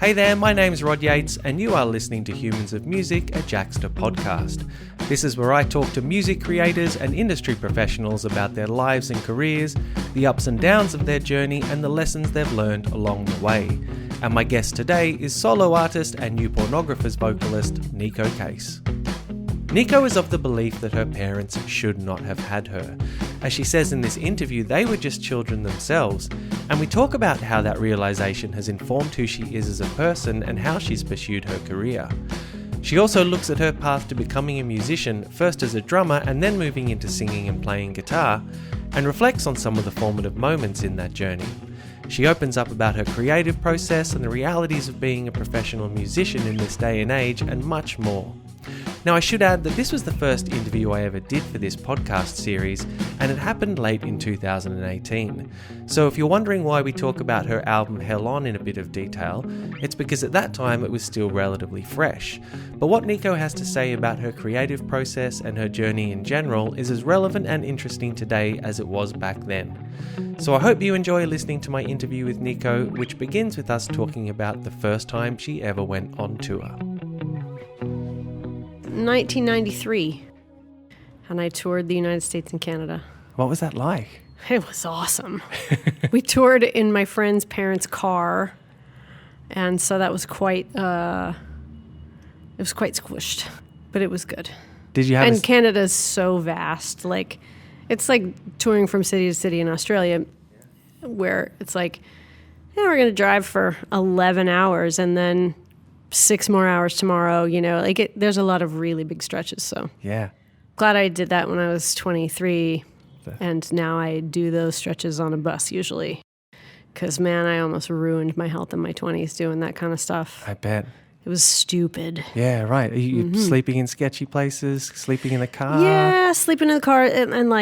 Hey there, my name's Rod Yates, and you are listening to Humans of Music, a Jaxsta podcast. This is where I talk to music creators and industry professionals about their lives and careers, the ups and downs of their journey, and the lessons they've learned along the way. And my guest today is solo artist and New Pornographers vocalist, Neko Case. Neko is of the belief that her parents should not have had her. As she says in this interview, they were just children themselves, and we talk about how that realization has informed who she is as a person and how she's pursued her career. She also looks at her path to becoming a musician, first as a drummer and then moving into singing and playing guitar, and reflects on some of the formative moments in that journey. She opens up about her creative process and the realities of being a professional musician in this day and age, and much more. Now, I should add that this was the first interview I ever did for this podcast series, and it happened late in 2018. So if you're wondering why we talk about her album Hell On in a bit of detail, it's because at that time it was still relatively fresh. But what Neko has to say about her creative process and her journey in general is as relevant and interesting today as it was back then. So I hope you enjoy listening to my interview with Neko, which begins with us talking about the first time she ever went on tour. 1993, and I toured the United States and Canada. What was that like? It was awesome. We toured in my friend's parents' car, and so that was quite squished, but it was good. Did you have? And Canada's so vast, like it's like touring from city to city in Australia, where it's like, yeah, we're gonna drive for 11 hours and then 6 more hours tomorrow, there's a lot of really big stretches. So yeah, glad I did that when I was 23. And now I do those stretches on a bus usually. Because, man, I almost ruined my health in my 20s doing that kind of stuff. I bet. It was stupid. Yeah, right. Are you sleeping in sketchy places, sleeping in the car? Yeah, sleeping in the car and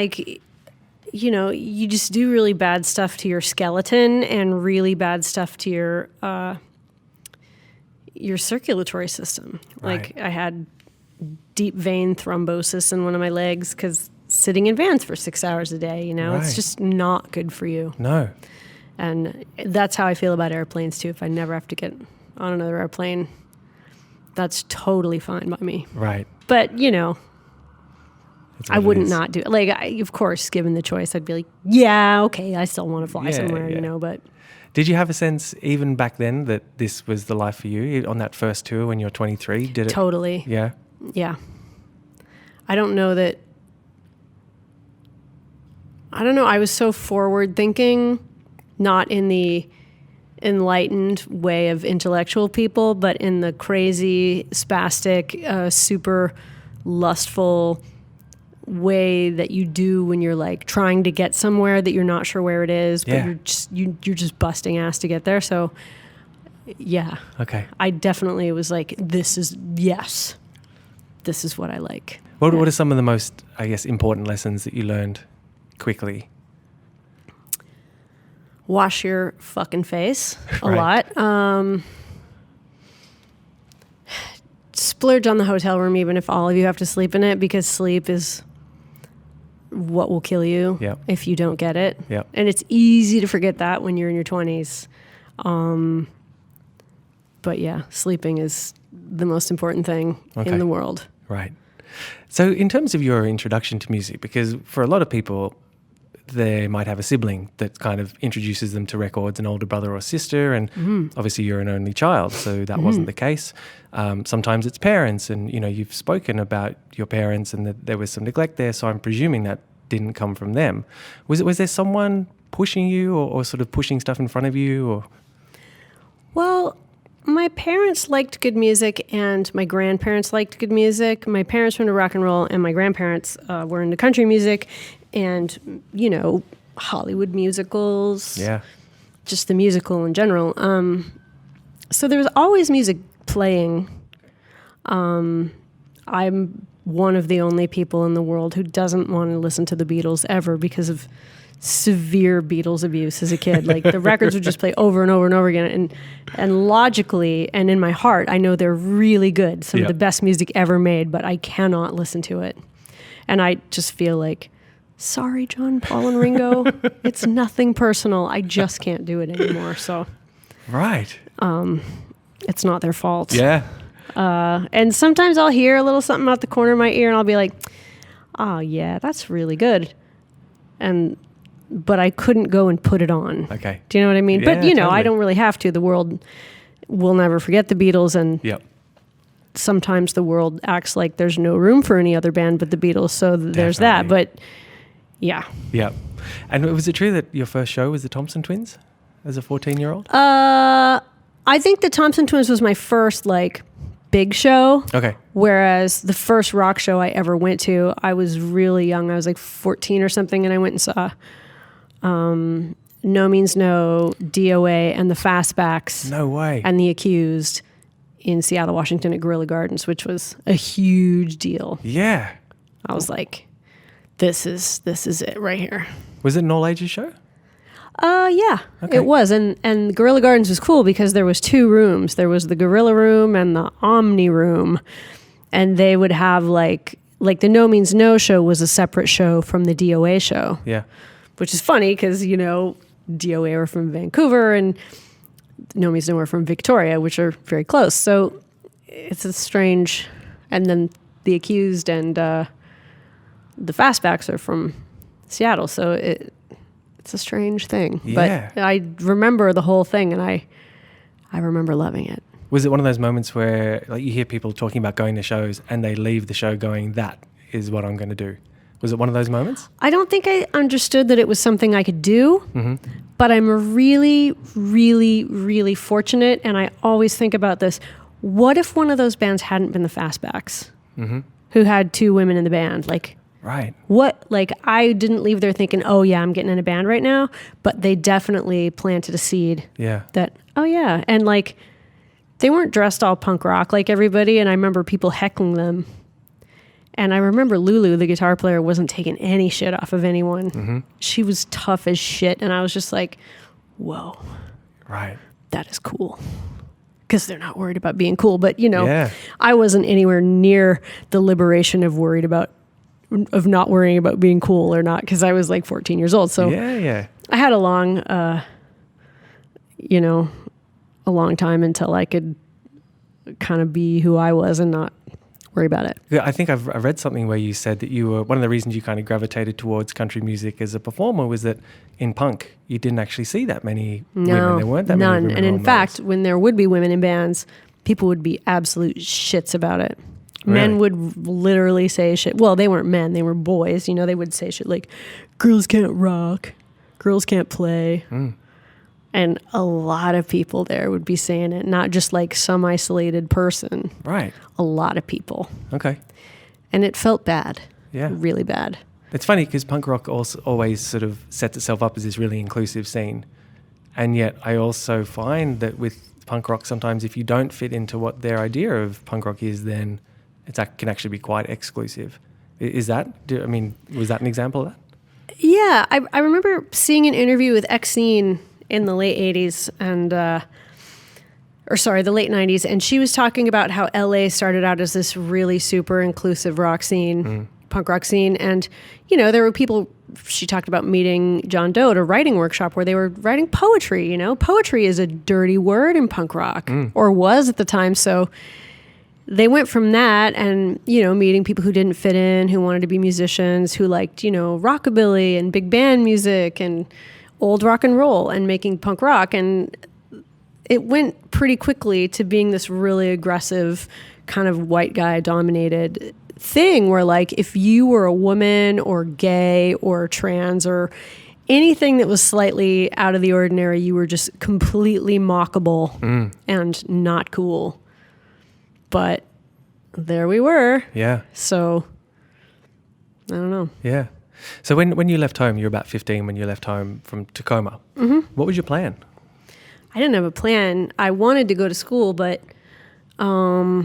you just do really bad stuff to your skeleton and really bad stuff to your circulatory system. Right. Like I had deep vein thrombosis in one of my legs because sitting in vans for 6 hours a day, Right. It's just not good for you. No. And that's how I feel about airplanes too. If I never have to get on another airplane, that's totally fine by me. Right. But, I wouldn't not do it. Like, of course, given the choice, I'd be like, yeah, okay, I still want to fly somewhere, but... Did you have a sense, even back then, that this was the life for you on that first tour when you were 23? Did it? Totally. Yeah? Yeah. I don't know. I was so forward thinking, not in the enlightened way of intellectual people, but in the crazy, spastic, super lustful way that you do when you're like trying to get somewhere that you're not sure where it is, but you're just busting ass to get there. So yeah. Okay. I definitely was like, this is what I like. What are some of the most, I guess, important lessons that you learned quickly? Wash your fucking face a Right. lot. Splurge on the hotel room even if all of you have to sleep in it, because sleep is what will kill you if you don't get it. Yep. And it's easy to forget that when you're in your 20s. But yeah, sleeping is the most important thing in the world. Right. So in terms of your introduction to music, because for a lot of people, they might have a sibling that kind of introduces them to records, an older brother or sister, and obviously you're an only child, so that wasn't the case. Sometimes it's parents, and you've spoken about your parents and that there was some neglect there, so I'm presuming that didn't come from them. Was there someone pushing you or sort of pushing stuff in front of you? Or? Well, my parents liked good music and my grandparents liked good music. My parents were into rock and roll and my grandparents were into country music and, Hollywood musicals. Yeah. Just the musical in general. So there was always music playing. I'm one of the only people in the world who doesn't want to listen to the Beatles ever because of severe Beatles abuse as a kid. Like the records would just play over and over and over again. And logically and in my heart, I know they're really good. Some of the best music ever made, but I cannot listen to it. And I just feel like, sorry, John, Paul, and Ringo. It's nothing personal. I just can't do it anymore. So, right. it's not their fault. Yeah. And sometimes I'll hear a little something out the corner of my ear and I'll be like, oh yeah, that's really good. But I couldn't go and put it on. Okay. Do you know what I mean? Yeah, But you know, totally. I don't really have to. The world will never forget the Beatles, and Yep. sometimes the world acts like there's no room for any other band but the Beatles. So there's that. Definitely. But yeah. Yep. And was it true that your first show was the Thompson Twins as a 14-year-old? I think the Thompson Twins was my first like big show. Okay. Whereas the first rock show I ever went to, I was really young. I was like 14 or something, and I went and saw No Means No, DOA, and the Fastbacks. No way. And the Accused in Seattle, Washington at Guerrilla Gardens, which was a huge deal. Yeah. I was like, this is it right here. Was it an all ages show? Yeah, Okay. it was. And Guerrilla Gardens was cool because there was 2 rooms. There was the Gorilla Room and the Omni Room. And they would have like the No Means No show was a separate show from the DOA show. Yeah. Which is funny because, you know, DOA were from Vancouver and No Means No were from Victoria, which are very close. So it's a strange... And then the Accused and the Fastbacks are from Seattle. So it's a strange thing. Yeah. But I remember the whole thing, and I remember loving it. Was it one of those moments where like you hear people talking about going to shows and they leave the show going, that is what I'm going to do? Was it one of those moments? I don't think I understood that it was something I could do, but I'm really, really, really fortunate, and I always think about this. What if one of those bands hadn't been the Fastbacks, who had 2 women in the band? Like, Right. what? Like, I didn't leave there thinking, oh yeah, I'm getting in a band right now, but they definitely planted a seed Yeah. that, oh yeah, and like, they weren't dressed all punk rock like everybody, and I remember people heckling them. And I remember Lulu, the guitar player, wasn't taking any shit off of anyone. She was tough as shit, and I was just like, whoa, Right. that is cool. Because they're not worried about being cool. But, you know, Yeah. I wasn't anywhere near the liberation of not worrying about being cool or not, because I was like 14 years old. So Yeah. I had a long time until I could kind of be who I was and not worry about it. Yeah, I think I read something where you said that you were, one of the reasons you kind of gravitated towards country music as a performer was that in punk, you didn't actually see that many women. There weren't that many none. women. And in role fact, models. when there would be women in bands, people would be absolute shits about it. Men Really? would literally say shit. Well, they weren't men, they were boys. You know, they would say shit like, girls can't rock, girls can't play. And a lot of people there would be saying it, not just like some isolated person. Right. A lot of people. Okay. And it felt bad. Yeah. Really bad. It's funny because punk rock also always sort of sets itself up as this really inclusive scene. And yet I also find that with punk rock, sometimes if you don't fit into what their idea of punk rock is, then can actually be quite exclusive. Was that an example of that? Yeah. I remember seeing an interview with Exene in the late 80s and, the late 90s. And she was talking about how LA started out as this really super inclusive rock scene, punk rock scene. And, you know, there were people, she talked about meeting John Doe at a writing workshop where they were writing poetry. You know, poetry is a dirty word in punk rock, or was at the time. So they went from that and, you know, meeting people who didn't fit in, who wanted to be musicians, who liked, you know, rockabilly and big band music and old rock and roll, and making punk rock. And it went pretty quickly to being this really aggressive kind of white guy dominated thing where, like, if you were a woman or gay or trans or anything that was slightly out of the ordinary, you were just completely mockable and not cool. But there we were. Yeah. So I don't know. Yeah. So when you left home, you were about 15 when you left home from Tacoma. What was your plan? I didn't have a plan. I wanted to go to school, but I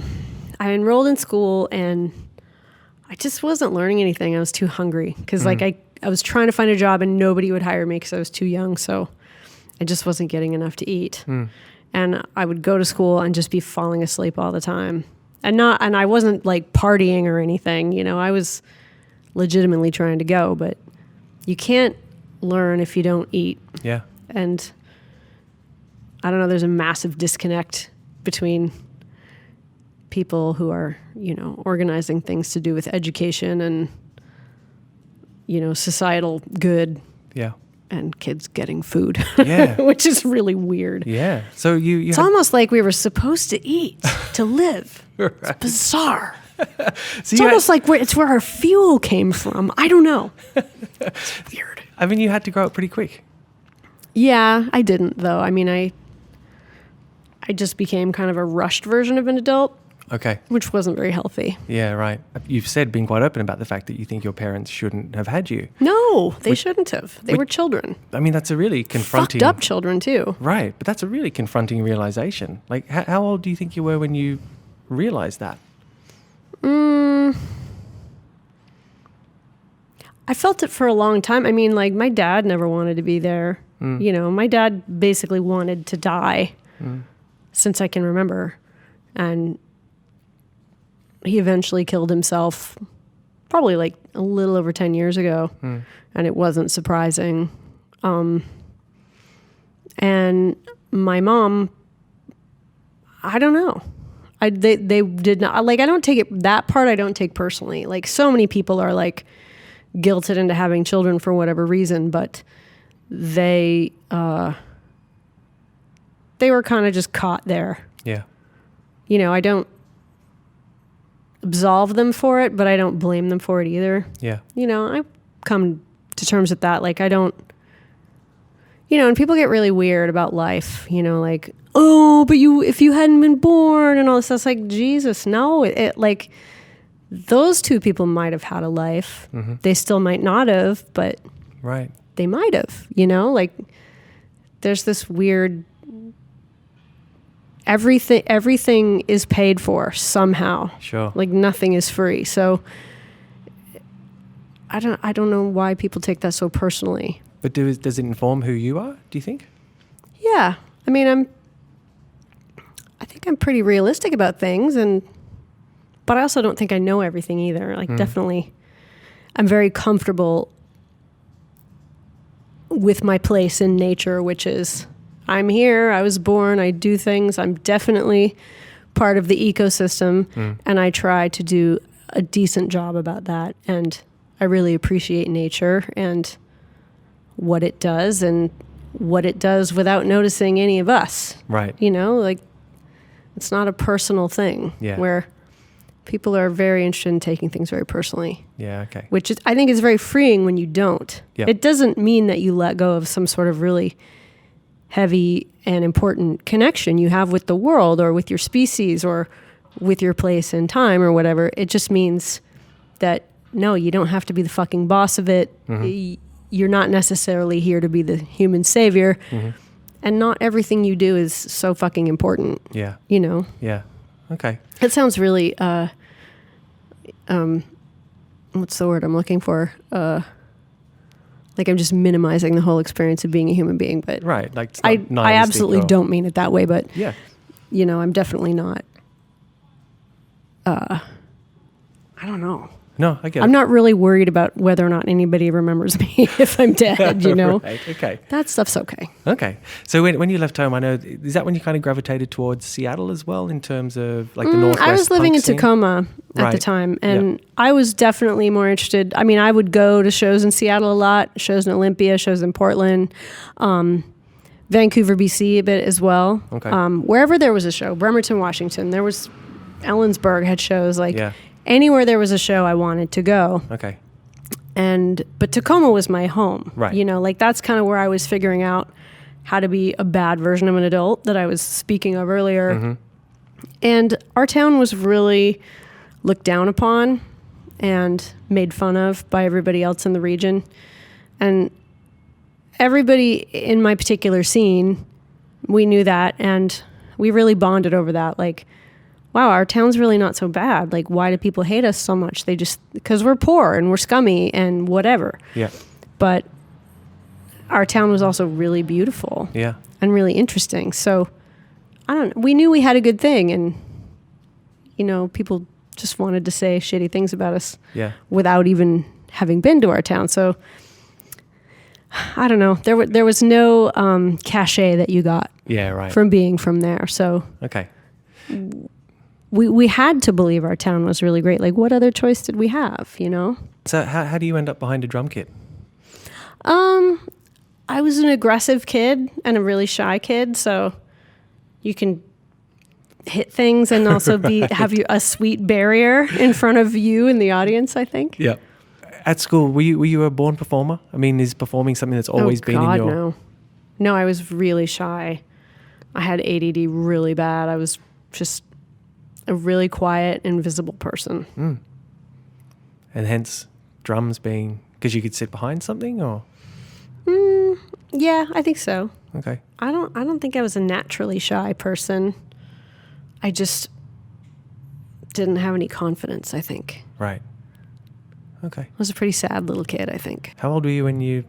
enrolled in school and I just wasn't learning anything. I was too hungry because like I was trying to find a job and nobody would hire me because I was too young. So I just wasn't getting enough to eat. And I would go to school and just be falling asleep all the time. And I wasn't like partying or anything. You know, I was legitimately trying to go, but you can't learn if you don't eat. Yeah. And I don't know, there's a massive disconnect between people who are, organizing things to do with education and, societal good. Yeah. And kids getting food. Yeah. Which is really weird. Yeah. So it's almost like we were supposed to eat to live. Right. It's bizarre. It's almost like it's where our fuel came from. I don't know. It's weird. I mean, you had to grow up pretty quick. Yeah, I didn't though. I mean, I just became kind of a rushed version of an adult. Okay. Which wasn't very healthy. Yeah, right. You've been quite open about the fact that you think your parents shouldn't have had you. No, they shouldn't have. They were children. I mean, that's a really confronting... Fucked up children, too. Right, but that's a really confronting realization. Like, how old do you think you were when you realized that? I felt it for a long time. I mean, like, my dad never wanted to be there. My dad basically wanted to die since I can remember. And he eventually killed himself probably like a little over 10 years ago. And it wasn't surprising. And my mom, I don't know. They did not, like, I don't take it, that part I don't take personally. Like, so many people are like guilted into having children for whatever reason, but they were kind of just caught there. Yeah. I don't absolve them for it, but I don't blame them for it either. Yeah. I've come to terms with that. Like, I don't, and people get really weird about life, like, oh, but if you hadn't been born and all this, that's like, Jesus, no. Like, those two people might have had a life. Mm-hmm. They still might not have, but right. They might have, like, there's this weird, everything is paid for somehow. Sure. Like, nothing is free. So I don't know why people take that so personally. But does it inform who you are, do you think? Yeah. I mean, I think I'm pretty realistic about things, but I also don't think I know everything either. Like, definitely I'm very comfortable with my place in nature, which is I'm here, I was born, I do things, I'm definitely part of the ecosystem, and I try to do a decent job about that. And I really appreciate nature and what it does and what it does without noticing any of us. Right. Like, it's not a personal thing where people are very interested in taking things very personally. Yeah, okay. Which I think is very freeing when you don't. Yep. It doesn't mean that you let go of some sort of really heavy and important connection you have with the world or with your species or with your place in time or whatever. It just means that, no, you don't have to be the fucking boss of it. Mm-hmm. You're not necessarily here to be the human savior. Mm-hmm. And not everything you do is so fucking important. Yeah. Yeah. Okay. It sounds really, what's the word I'm looking for? Like, I'm just minimizing the whole experience of being a human being, but right. Like, it's I nihilistic absolutely don't mean it that way, but yeah, I'm definitely not, I don't know. No, I get it. I'm not really worried about whether or not anybody remembers me if I'm dead, Right, okay. That stuff's okay. Okay. So when you left home, I know, is that when you kind of gravitated towards Seattle as well in terms of like the Northwest I was living punk in scene? Tacoma at the time, and I was definitely more interested. I mean, I would go to shows in Seattle a lot, shows in Olympia, shows in Portland, Vancouver, BC a bit as well. Okay. Wherever there was a show, Bremerton, Washington, there was, Ellensburg had shows, like anywhere there was a show I wanted to go. Okay. But Tacoma was my home. Right. Like, that's kind of where I was figuring out how to be a bad version of an adult that I was speaking of earlier. Mm-hmm. And our town was really looked down upon and made fun of by everybody else in the region. And everybody in my particular scene, we knew that, and we really bonded over that. Like, wow, our town's really not so bad. Like, why do people hate us so much? Because we're poor and we're scummy and whatever. Yeah. But our town was also really beautiful. Yeah. And really interesting. So, I don't know. We knew we had a good thing, and, people just wanted to say shitty things about us without even having been to our town. So, I don't know. There was no cachet that you got from being from there. So, okay. we had to believe our town was really great. Like, what other choice did we have, you know? So how do you end up behind a drum kit? I was an aggressive kid and a really shy kid, so you can hit things and also have you a sweet barrier in front of you in the audience, I think. Yeah. At school, were you a born performer? I mean, is performing something that's always been in your... No. No, I was really shy. I had ADD really bad. I was just a really quiet, invisible person. Mm. And hence drums being... Because you could sit behind something, or...? Yeah, I think so. Okay. I don't think I was a naturally shy person. I just didn't have any confidence, I think. Right. Okay. I was a pretty sad little kid, I think. How old were you when you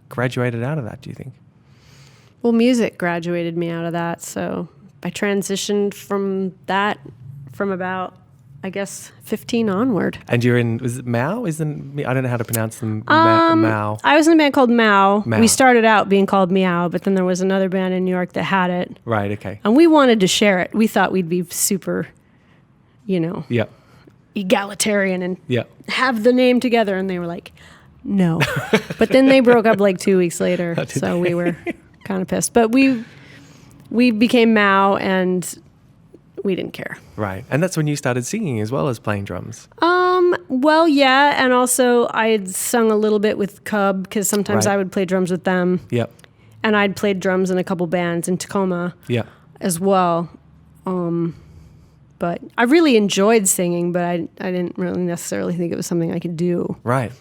graduated out of that, do you think? Well, music graduated me out of that, so I transitioned from that from about, I guess, 15 onward. And you're in, was it Mao? I don't know how to pronounce them. Mao. I was in a band called Mao. Mao. We started out being called Meow, but then there was another band in New York that had it. Right, okay. And we wanted to share it. We thought we'd be super, Yep. egalitarian and Yep. have the name together. And they were like, no. But then they broke up like 2 weeks later. So we were kind of pissed. But we became Mao and we didn't care. Right. And that's when you started singing as well as playing drums. Well, yeah. And also I had sung a little bit with Cub because sometimes Right. I would play drums with them. Yep. And I'd played drums in a couple bands in Tacoma as well. But I really enjoyed singing, but I didn't really necessarily think it was something I could do. Right.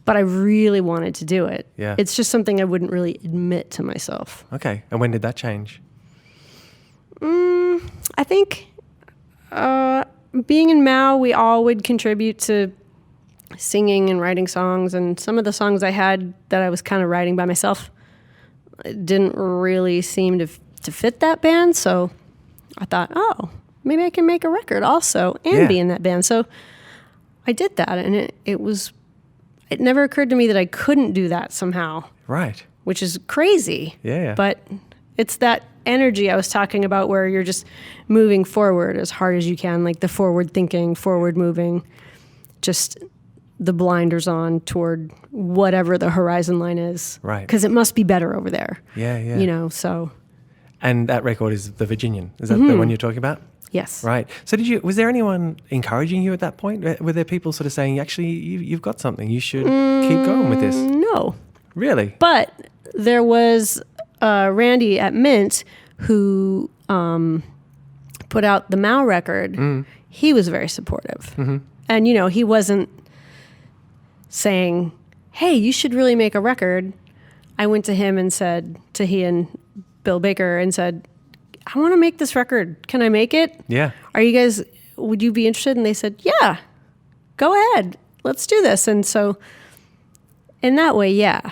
But I really wanted to do it. Yeah. It's just something I wouldn't really admit to myself. Okay. And when did that change? I think being in Mao, we all would contribute to singing and writing songs. And some of the songs I had that I was kind of writing by myself didn't really seem to fit that band. So I thought, oh, maybe I can make a record also and be in that band. So I did that. And it never occurred to me that I couldn't do that somehow. Right. Which is crazy. Yeah. But it's that energy I was talking about where you're just moving forward as hard as you can, like the forward thinking, forward moving, just the blinders on toward whatever the horizon line is. Right. Because it must be better over there. Yeah. So. And that record is The Virginian. Is that the one you're talking about? Yes. Right. So was there anyone encouraging you at that point? Were there people sort of saying, actually, you've got something, you should keep going with this? No. Really? But there was Randy at Mint who put out the Mao record. He was very supportive. Mm-hmm. And, he wasn't saying, hey, you should really make a record. I went to him and said, to he and Bill Baker, and said, I want to make this record. Can I make it? Yeah. Would you be interested? And they said, yeah, go ahead. Let's do this. And so in that way, yeah.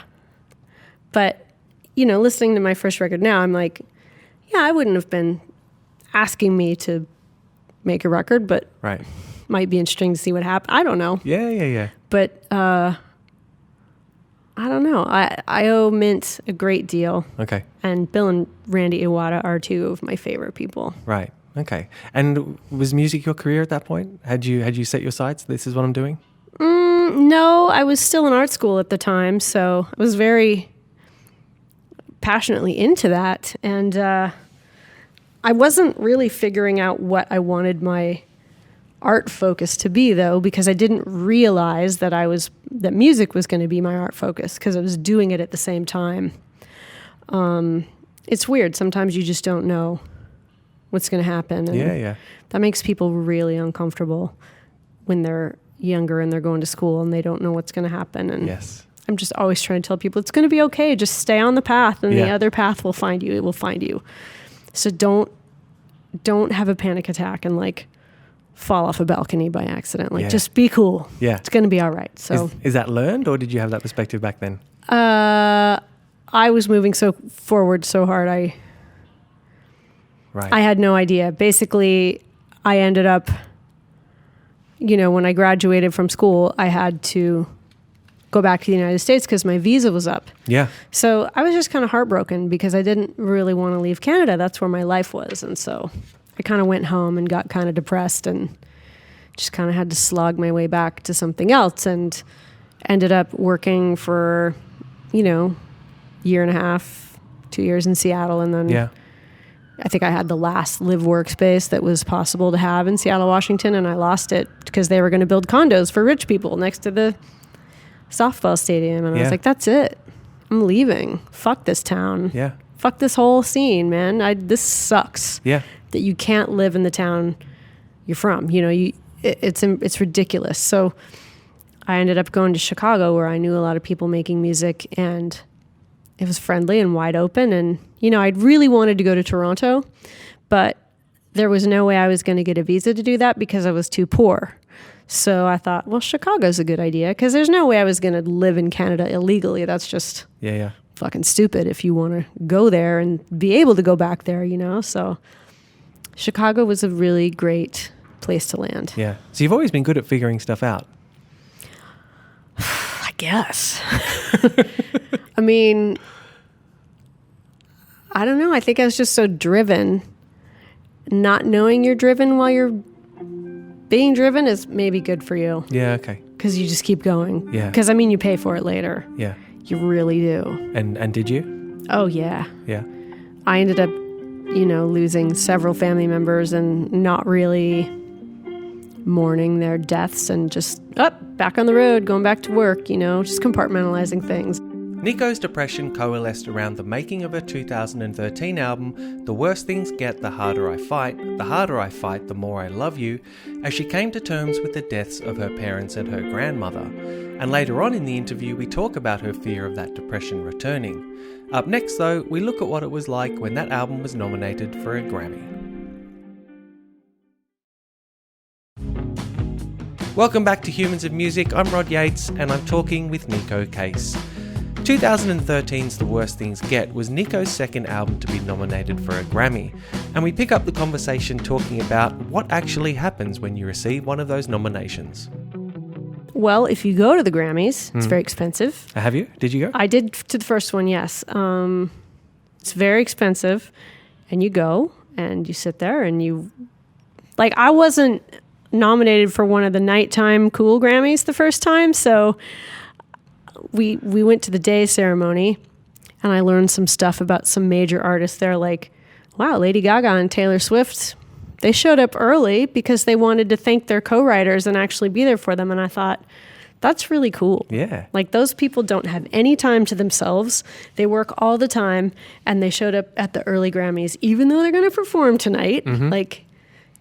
But, listening to my first record now, I'm like, yeah, I wouldn't have been asking me to make a record, but right. Might be interesting to see what happens. I don't know. Yeah. But I don't know. I owe Mint a great deal. Okay. And Bill and Randy Iwata are two of my favorite people. Right. Okay. And was music your career at that point? Had you set your sights? This is what I'm doing? No, I was still in art school at the time, so I was very passionately into that. And I wasn't really figuring out what I wanted my art focus to be, though, because I didn't realize that music was going to be my art focus because I was doing it at the same time. It's weird. Sometimes you just don't know what's going to happen. And yeah. That makes people really uncomfortable when they're younger and they're going to school and they don't know what's going to happen. And yes. I'm just always trying to tell people it's going to be okay. Just stay on the path and the other path will find you. It will find you. So don't have a panic attack and fall off a balcony by accident. Just be cool. Yeah. It's going to be all right. So is that learned, or did you have that perspective back then? I was moving forward so hard. I had no idea. Basically, I ended up, when I graduated from school, I had to go back to the United States because my visa was up. Yeah. So I was just kind of heartbroken because I didn't really want to leave Canada. That's where my life was. And so I kind of went home and got kind of depressed and just kind of had to slog my way back to something else, and ended up working for, year and a half, 2 years in Seattle. And then I think I had the last live workspace that was possible to have in Seattle, Washington, and I lost it because they were going to build condos for rich people next to the softball stadium. And I was like, that's it. I'm leaving. Fuck this town. Yeah. Fuck this whole scene, man. This sucks. Yeah. That you can't live in the town you're from. It's ridiculous. So I ended up going to Chicago, where I knew a lot of people making music, and it was friendly and wide open. And, I'd really wanted to go to Toronto, but there was no way I was going to get a visa to do that because I was too poor. So I thought, well, Chicago's a good idea, because there's no way I was going to live in Canada illegally. That's just fucking stupid if you want to go there and be able to go back there, So Chicago was a really great place to land. Yeah. So you've always been good at figuring stuff out. I guess. I mean, I don't know. I think I was just so driven. Not knowing you're driven while you're being driven is maybe good for you. Yeah, okay. Because you just keep going. Yeah. Because, you pay for it later. Yeah. You really do. And did you? Oh, yeah. Yeah. I ended up, losing several family members and not really mourning their deaths, and just back on the road, going back to work, just compartmentalizing things. Neko's depression coalesced around the making of her 2013 album, The Worse Things Get, The Harder I Fight, The More I Love You, as she came to terms with the deaths of her parents and her grandmother. And later on in the interview, we talk about her fear of that depression returning. Up next, though, we look at what it was like when that album was nominated for a Grammy. Welcome back to Humans of Music. I'm Rod Yates, and I'm talking with Neko Case. 2013's The Worst Things Get was Neko's second album to be nominated for a Grammy, and we pick up the conversation talking about what actually happens when you receive one of those nominations. Well, if you go to the Grammys, it's very expensive. Have you? Did you go? I did to the first one, yes. It's very expensive, and you go, and you sit there, and I wasn't nominated for one of the nighttime cool Grammys the first time, so we went to the day ceremony, and I learned some stuff about some major artists there, like, wow, Lady Gaga and Taylor Swift, they showed up early because they wanted to thank their co-writers and actually be there for them, and I thought, that's really cool. Yeah. Like, those people don't have any time to themselves. They work all the time, and they showed up at the early Grammys, even though they're going to perform tonight,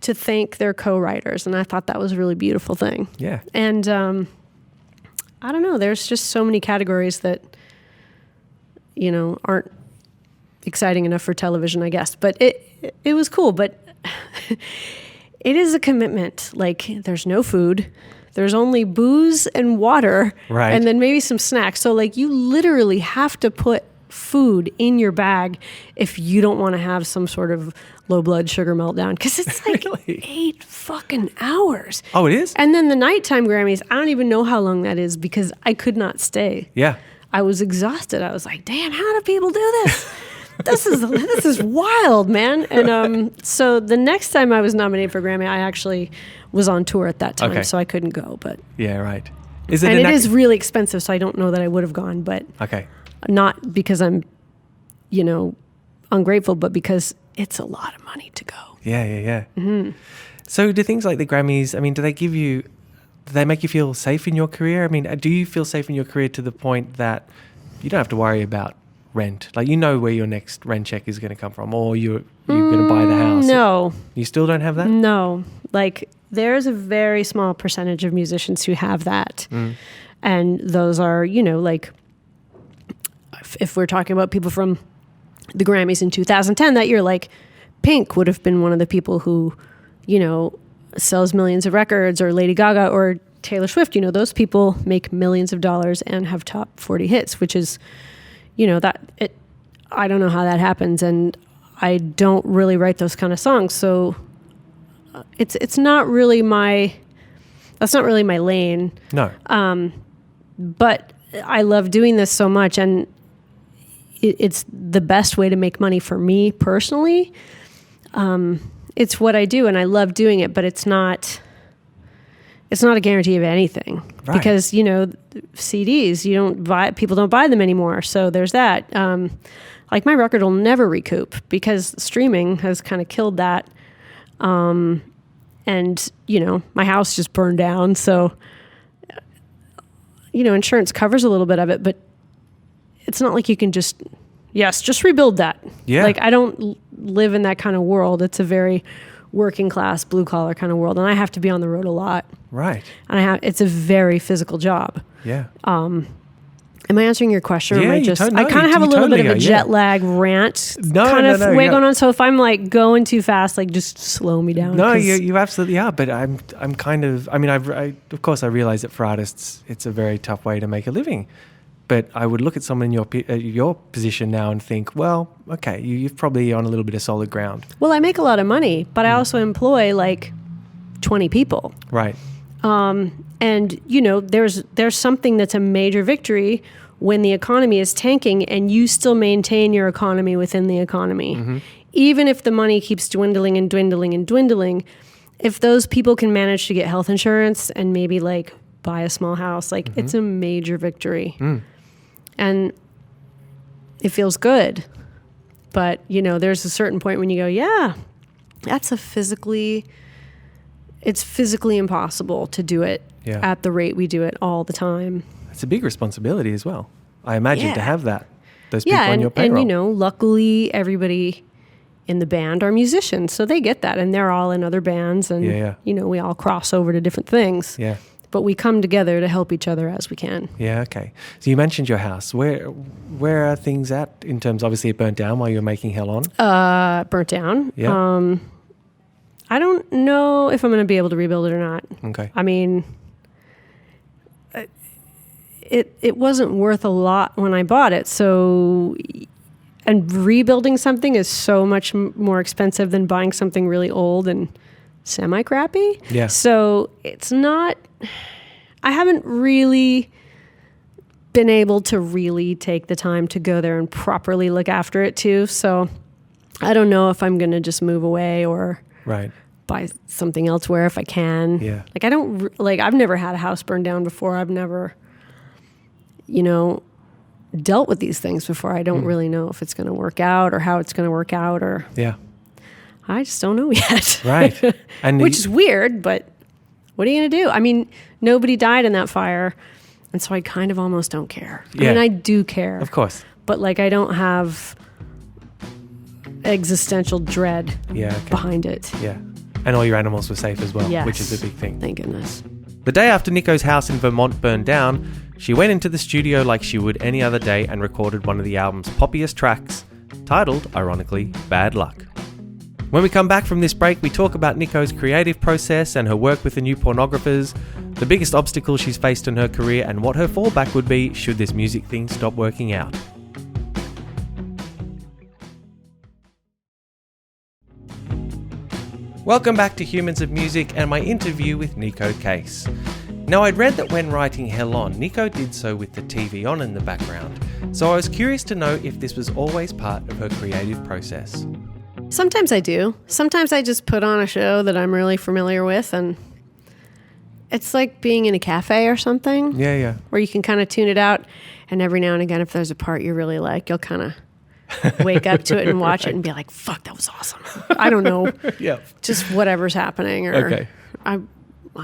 to thank their co-writers, and I thought that was a really beautiful thing. Yeah. And I don't know, there's just so many categories that, aren't exciting enough for television, I guess. But it was cool, but it is a commitment. Like, there's no food. There's only booze and water, right, and then maybe some snacks. So, you literally have to put food in your bag if you don't want to have some sort of low blood sugar meltdown, because it's like really? 8 fucking hours. Oh, it is? And then the nighttime Grammys, I don't even know how long that is because I could not stay. Yeah. I was exhausted. I was like, damn, how do people do this? This is wild, man. And so the next time I was nominated for Grammy, I actually was on tour at that time, so I couldn't go. But yeah, right. It is really expensive, so I don't know that I would have gone. But not because I'm, ungrateful, but because it's a lot of money to go. Yeah. Mm-hmm. So do things like the Grammys, do they make you feel safe in your career? Do you feel safe in your career to the point that you don't have to worry about rent? Like, where your next rent check is going to come from, or you're going to buy the house? No. You still don't have that? No. There's a very small percentage of musicians who have that. And those are, if we're talking about people from the Grammys in 2010, that year, Pink would have been one of the people who, sells millions of records, or Lady Gaga or Taylor Swift. Those people make millions of dollars and have top 40 hits, which is, I don't know how that happens, and I don't really write those kind of songs, so it's not really that's not really my lane. No. But I love doing this so much, and it's the best way to make money for me personally. it's what I do and I love doing it, but it's not a guarantee of anything. Right. Because, CDs, people don't buy them anymore. So there's that. Like my record will never recoup because streaming has kind of killed that. And, my house just burned down. So, insurance covers a little bit of it, but it's not like you can just rebuild that. Yeah. Like I don't live in that kind of world. It's a very working class, blue collar kind of world. And I have to be on the road a lot. Right. And it's a very physical job. Yeah. Am I answering your question? Or am I just, I kind of have a little bit of a jet lag rant going on. So if I'm like going too fast, like just slow me down. No, you absolutely are. But I'm kind of, of course I realize that for artists, it's a very tough way to make a living. But I would look at someone in your position now and think, well, okay, you're probably on a little bit of solid ground. Well, I make a lot of money, but I also employ like 20 people. Right. And there's something that's a major victory when the economy is tanking and you still maintain your economy within the economy. Mm-hmm. Even if the money keeps dwindling and dwindling and dwindling, if those people can manage to get health insurance and maybe like buy a small house, like it's a major victory. Mm. And it feels good. But, there's a certain point when you go, yeah, that's it's physically impossible to do it at the rate we do it all the time. It's a big responsibility as well. I imagine to have those people on your payroll. And, luckily everybody in the band are musicians, so they get that. And they're all in other bands and, we all cross over to different things. Yeah. But we come together to help each other as we can. Yeah, okay. So you mentioned your house. Where are things at in terms, obviously it burnt down while you were making Hell On? Burnt down. Yeah. I don't know if I'm going to be able to rebuild it or not. Okay. I mean, it wasn't worth a lot when I bought it. So, and rebuilding something is so much more expensive than buying something really old and semi-crappy. Yeah. So it's not, I haven't really been able to really take the time to go there and properly look after it too. So I don't know if I'm going to just move away or buy something elsewhere if I can. Yeah. Like I've never had a house burned down before. I've never, dealt with these things before. I don't really know if it's going to work out or how it's going to work out or. Yeah. I just don't know yet. Right. And which is weird, but what are you going to do? I mean, nobody died in that fire. And so I kind of almost don't care. Yeah. I mean, I do care. Of course. But like, I don't have existential dread behind it. Yeah. And all your animals were safe as well, yes. Which is a big thing. Thank goodness. The day after Neko's house in Vermont burned down, she went into the studio like she would any other day and recorded one of the album's poppiest tracks, titled, ironically, Bad Luck. When we come back from this break, we talk about Neko's creative process and her work with the new pornographers, the biggest obstacles she's faced in her career, and what her fallback would be should this music thing stop working out. Welcome back to Humans of Music and my interview with Neko Case. Now, I'd read that when writing Hell On, Neko did so with the TV on in the background, so I was curious to know if this was always part of her creative process. Sometimes I do. Sometimes I just put on a show that I'm really familiar with, and it's like being in a cafe or something. Yeah. Where you can kind of tune it out, and every now and again, if there's a part you really like, you'll kind of wake up to it and watch it and be like, fuck, that was awesome. I don't know. Yeah. Just whatever's happening. Or okay. I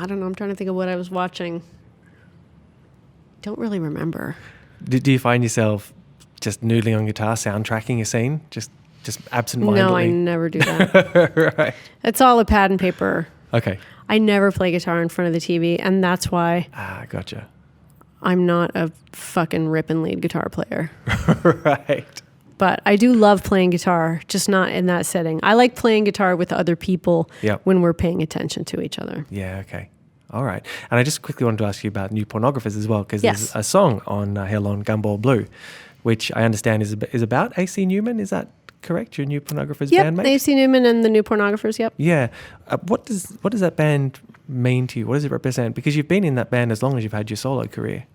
don't know. I'm trying to think of what I was watching. Don't really remember. Do you find yourself just noodling on guitar, soundtracking a scene? Just absent-mindedly? No, I never do that. Right. It's all a pad and paper. Okay. I never play guitar in front of the TV, and that's why gotcha. I'm not a fucking ripping lead guitar player. Right. But I do love playing guitar, just not in that setting. I like playing guitar with other people when we're paying attention to each other. Yeah, okay. All right. And I just quickly wanted to ask you about New Pornographers as well, because there's a song on Hell On, Gumball Blue, which I understand is about AC Newman. Is that correct? Your New Pornographers bandmate? Yep, AC Newman and the New Pornographers, yep. Yeah. What does that band mean to you? What does it represent? Because you've been in that band as long as you've had your solo career.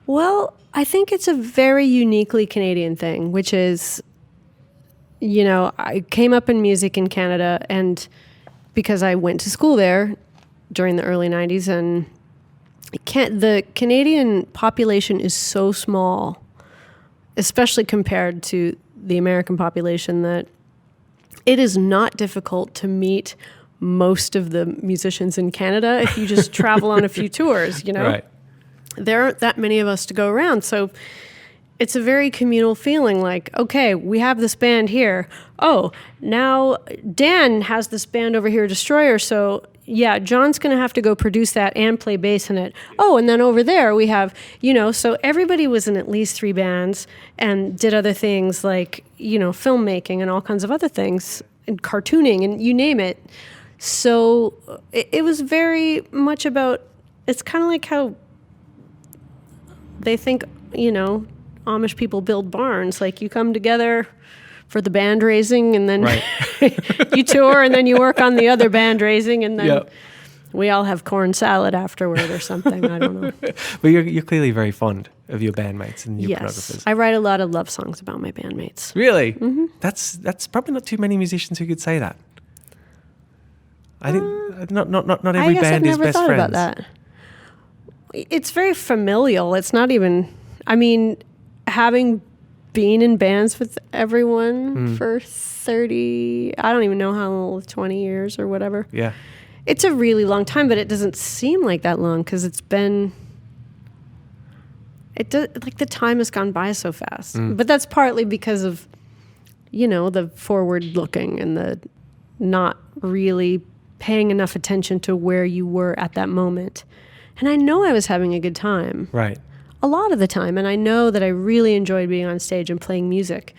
Well, I think it's a very uniquely Canadian thing, which is, I came up in music in Canada, and because I went to school there during the early 90s, and the Canadian population is so small, especially compared to the American population, that it is not difficult to meet most of the musicians in Canada if you just travel on a few tours, Right. There aren't that many of us to go around. So it's a very communal feeling, like, okay, we have this band here. Oh, now Dan has this band over here, Destroyer. So yeah, John's going to have to go produce that and play bass in it. Oh, and then over there we have, so everybody was in at least 3 bands and did other things like, filmmaking and all kinds of other things, and cartooning and you name it. So it was very much about, it's kind of like how they think, Amish people build barns. Like, you come together for the band raising, and then right. you tour, and then you work on the other band raising, and then we all have corn salad afterward or something. I don't know. But you're clearly very fond of your bandmates and your pornographers. I write a lot of love songs about my bandmates. Really? Mm-hmm. That's probably not too many musicians who could say that. I think not every band is best friends. I guess I've never thought about that. It's very familial. It's not even, having been in bands with everyone for 30, I don't even know how long, 20 years or whatever. Yeah. It's a really long time, but it doesn't seem like that long because the time has gone by so fast. But that's partly because of, the forward looking and the not really paying enough attention to where you were at that moment. And I know I was having a good time. Right. A lot of the time. And I know that I really enjoyed being on stage and playing music.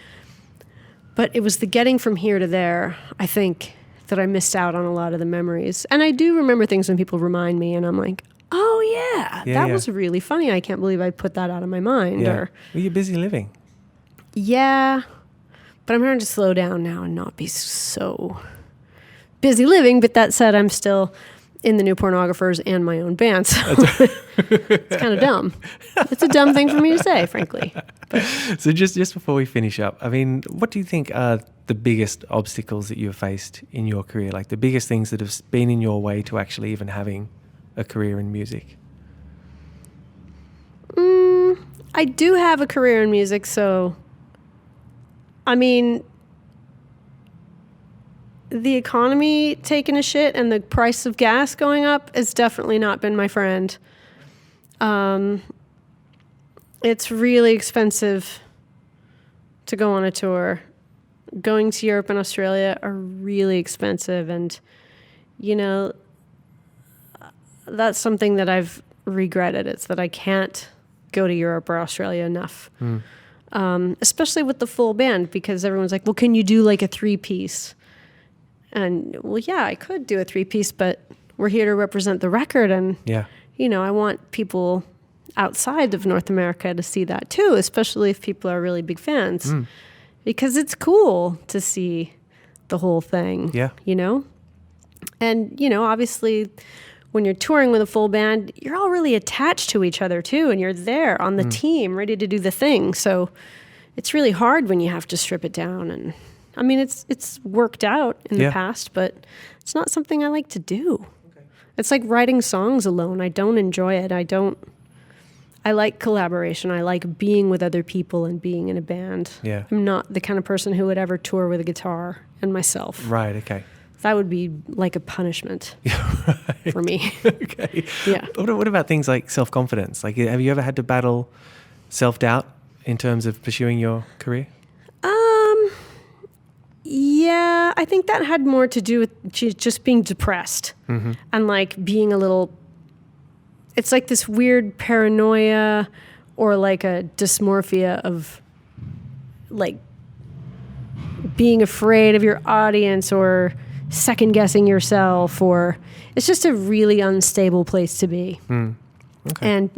But it was the getting from here to there, I think, that I missed out on a lot of the memories. And I do remember things when people remind me, and I'm like, oh, yeah, that was really funny. I can't believe I put that out of my mind. Yeah. Or, well, you're busy living. Yeah. But I'm trying to slow down now and not be so busy living. But that said, I'm still in the New Pornographers and my own band. So it's kind of dumb. It's a dumb thing for me to say, frankly. But. So just before we finish up, what do you think are the biggest obstacles that you've faced in your career? Like the biggest things that have been in your way to actually even having a career in music? I do have a career in music, so the economy taking a shit and the price of gas going up has definitely not been my friend. It's really expensive to go on a tour. Going to Europe and Australia are really expensive, and that's something that I've regretted. It's that I can't go to Europe or Australia enough. Especially with the full band, because everyone's like, well, can you do like a 3-piece? And well, yeah, I could do a 3-piece, but we're here to represent the record. And, I want people outside of North America to see that too, especially if people are really big fans, because it's cool to see the whole thing, And, obviously when you're touring with a full band, you're all really attached to each other too. And you're there on the team, ready to do the thing. So it's really hard when you have to strip it down. And it's worked out in the past, but it's not something I like to do. Okay. It's like writing songs alone. I don't enjoy it. I like collaboration. I like being with other people and being in a band. Yeah. I'm not the kind of person who would ever tour with a guitar and myself. Right, okay. That would be like a punishment for me. Okay. Yeah. What about things like self-confidence? Like, have you ever had to battle self-doubt in terms of pursuing your career? Yeah, I think that had more to do with just being depressed and like being a little, it's like this weird paranoia or like a dysmorphia of like being afraid of your audience or second guessing yourself, or it's just a really unstable place to be. Okay. And,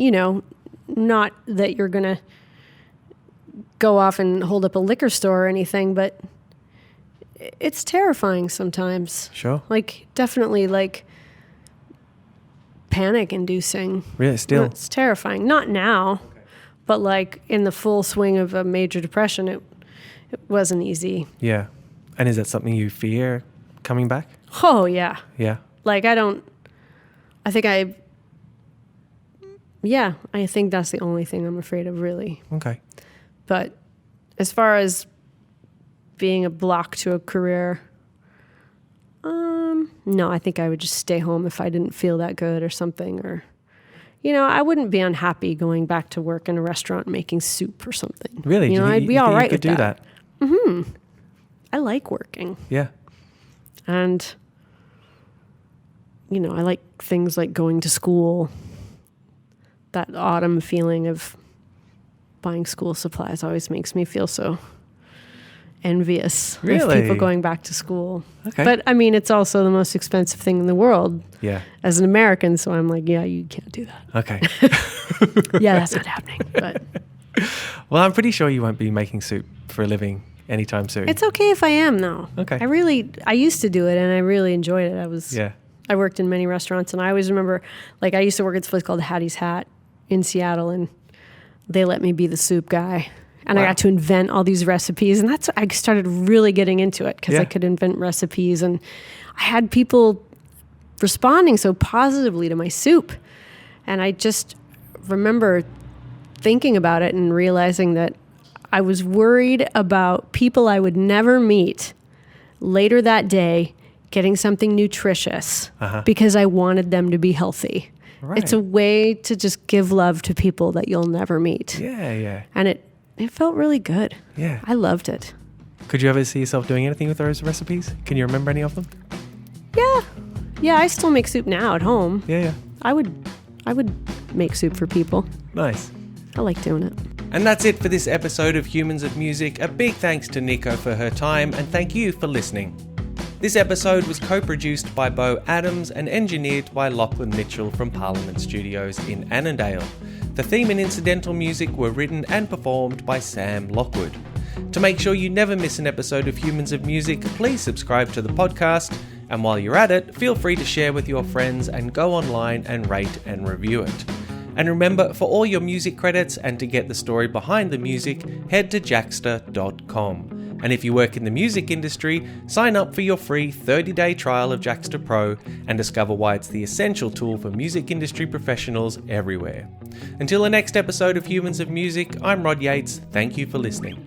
not that you're going to go off and hold up a liquor store or anything, but it's terrifying sometimes. Sure. Like, definitely, like, panic-inducing. Really? Still? It's terrifying. Not now, but, like, in the full swing of a major depression, it wasn't easy. Yeah. And is that something you fear coming back? Oh, yeah. Yeah. Like, I think that's the only thing I'm afraid of, really. Okay. But as far as being a block to a career, no, I think I would just stay home if I didn't feel that good or something. Or, I wouldn't be unhappy going back to work in a restaurant making soup or something. Really? I'd be all right with that. You could do that? I like working. Yeah. And, I like things like going to school. That autumn feeling of buying school supplies always makes me feel so envious of people going back to school. Okay. But, it's also the most expensive thing in the world as an American. So I'm like, yeah, you can't do that. Okay. Yeah, that's not happening. But well, I'm pretty sure you won't be making soup for a living anytime soon. it's okay if I am, though. Okay. I used to do it, and I really enjoyed it. I worked in many restaurants, and I always remember, like, I used to work at this place called Hattie's Hat in Seattle, and they let me be the soup guy. And I got to invent all these recipes, and that's I started really getting into it because I could invent recipes, and I had people responding so positively to my soup. And I just remember thinking about it and realizing that I was worried about people I would never meet later that day getting something nutritious because I wanted them to be healthy. Right. It's a way to just give love to people that you'll never meet. Yeah, yeah. And it felt really good. Yeah. I loved it. Could you ever see yourself doing anything with those recipes? Can you remember any of them? Yeah. Yeah, I still make soup now at home. Yeah, yeah. I would make soup for people. Nice. I like doing it. And that's it for this episode of Humans of Music. A big thanks to Neko for her time, and thank you for listening. This episode was co-produced by Bo Adams and engineered by Lachlan Mitchell from Parliament Studios in Annandale. The theme and incidental music were written and performed by Sam Lockwood. To make sure you never miss an episode of Humans of Music, please subscribe to the podcast, and while you're at it, feel free to share with your friends and go online and rate and review it. And remember, for all your music credits and to get the story behind the music, head to Jaxsta.com. And if you work in the music industry, sign up for your free 30-day trial of Jaxsta Pro and discover why it's the essential tool for music industry professionals everywhere. Until the next episode of Humans of Music, I'm Rod Yates. Thank you for listening.